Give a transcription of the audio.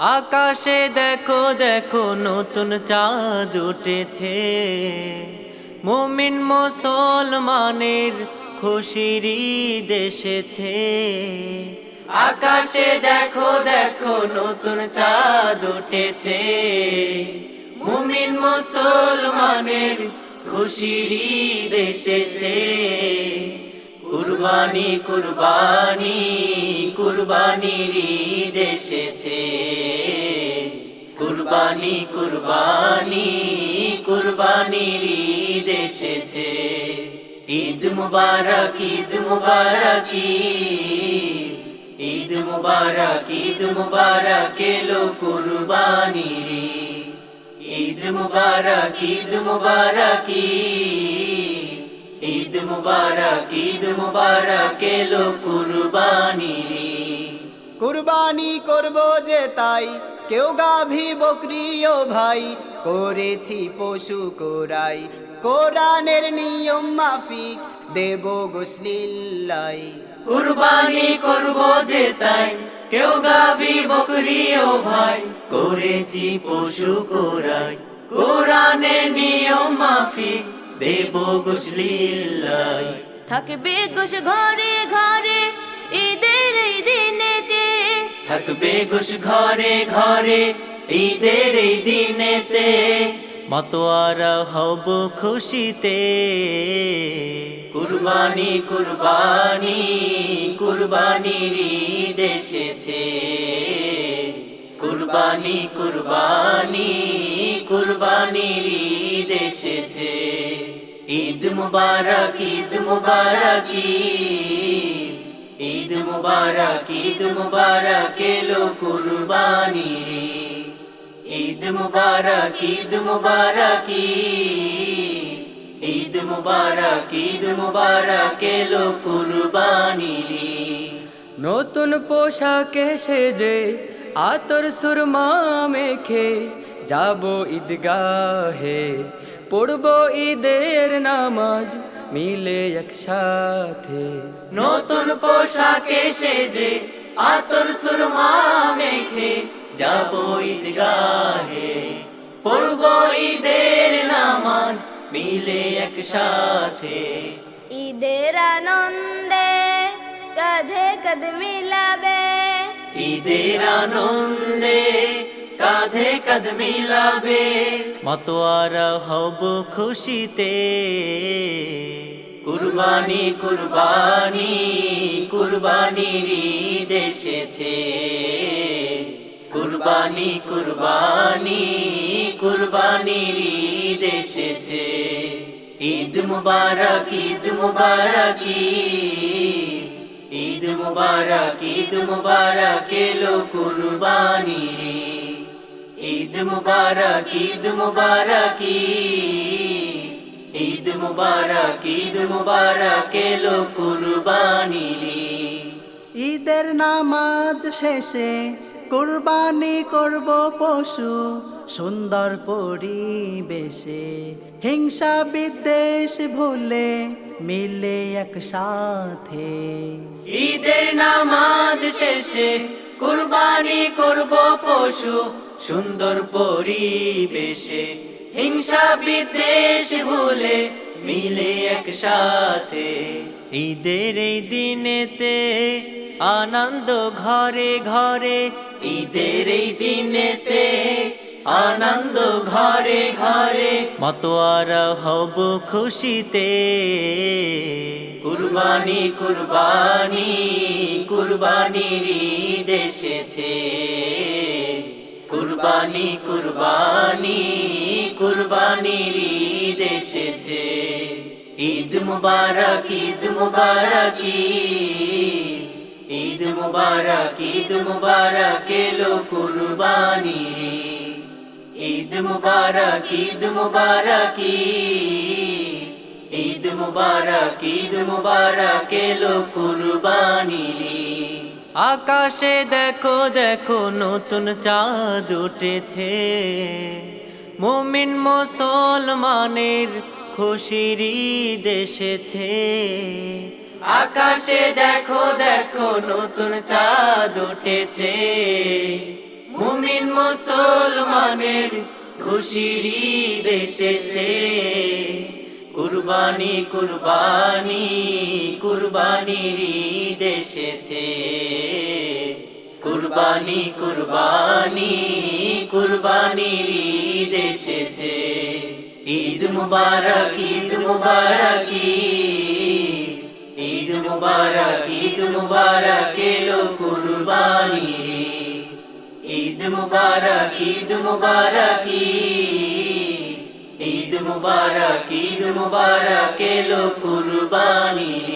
আকাশে দেখো দেখো নতুন চাঁদ উঠেছে, মুমিন মুসলমানের খুশির ঈদ এসেছে। আকাশে দেখো দেখো নতুন চাঁদ উঠেছে, মুমিন মুসলমানের খুশির ঈদ এসেছে। কুরবানি কুরবানি কুরবানির ঈদ এসেছে, কুরবানি কুরবানি কুরবানির ঈদ এসেছে। ঈদ মুবারক ঈদ মুবারক ঈদ মুবারক ঈদ মুবারক এলো কুরবানির ঈদ মুবারক ঈদ মুবারক ঈদ মুবারক এলো কুরবানির ঈদ। কুরবানি করব যে তাই, কেউ গাভী বকরিও ভাই, করেছি পশু কোরাই, কোরআনের নিয়ম মাফিক দেব গোসলিল্লাই। কুরবানি করব যে তাই, কেউ গাভী বকরিও ভাই, করেছি পশু কোরাই, কোরআনের নিয়ম মাফিক দেব গোসলিল্লাই। থাকবে গোশ ঘরে ঘরে ঈদের এই দিনেতে, থাকবে গোশ ঘরে ঘরে ঈদের এই দিনেতে, মাতোয়ারা হব খুশিতে। কুরবানি কুরবানি কুরবানির ঈদ এসেছে, কুরবানি কুরবানি কুরবানির ঈদ এসেছে। ঈদ মুবারক ঈদ মুবারক ঈদ মুবারক ঈদ মুবারক এলো কুরবানির ঈদ মুবারক ঈদ মুবারক ঈদ মুবারক ঈদ মুবারক এলো কুরবানির ঈদ। নতুন পোশাকে সেজে আতর সুরমা মেখে যাব ঈদগাহে, পড়ব ঈদের নামাজ মিলে একসাথে। নতুন পোশাকে সেজে আতর সুরমা মেখে যাব ঈদগাহে, পড়ব ঈদের নামাজ মিলে একসাথে। ঈদের আনন্দে কাঁধে কাঁধ মিলাবে, ঈদের আনন্দে কাঁধে কাঁধ মিলাবে, মাতোয়ারা হব খুশিতে। কুরবানি কুরবানি কুরবানির ঈদ এসেছে, কুরবানি কুরবানি কুরবানির ঈদ এসেছে। ঈদ মুবারক ঈদ মুবারক ঈদ মুবারক ঈদ মুবারক এলো কুরবানির ঈদ মুবারক ঈদ মুবারক ঈদ মুবারক ঈদ মুবারক এলো কুরবানির ঈদ। ঈদের নামাজ শেষে কুরবানি করব পশু, সুন্দর পরিবেশে হিংসা বিদ্বেষ ভুলে মিলে একসাথে। ঈদের নামাজ শেষে কুরবানি করব পশু, সুন্দর পরিবেশে হিংসা বিদ্বেষ ভুলে মিলে একসাথে। ঈদের এই দিনেতে আনন্দ ঘরে ঘরে, ঈদের এই দিনেতে আনন্দ ঘরে ঘরে, মাতোয়ারা হব খুশিতে। কুরবানি কুরবানি কুরবানির ঈদ এসেছে, কুরবানি কুরবানি কুরবানির ঈদ এসেছে। ঈদ মুবারক ঈদ মুবারক ঈদ মুবারক ঈদ মুবারক এলো কুরবানির ঈদ মুবারক ঈদ মুবারক ঈদ মুবারক ঈদ মুবারক এলো কুরবানির ঈদ। আকাশে দেখো দেখো নতুন চাঁদ উঠেছে, মুমিন মুসলমানের খুশির ঈদ এসেছে। আকাশে দেখো দেখো নতুন চাঁদ উঠেছে, মুমিন মুসলমানের খুশির ঈদ এসেছে কুরবানি কুরবানি কুরবানির ঈদ এসেছে কুরবানি কুরবানি কুরবানির ঈদ এসেছে ঈদ মুবারক ঈদ মুবারক ঈদ মুবারক ঈদ মুবারক এলো কুরবানির ঈদ মুবারক ঈদ মুবারক ঈদ মুবারক ঈদ মুবারক এলো কুরবানির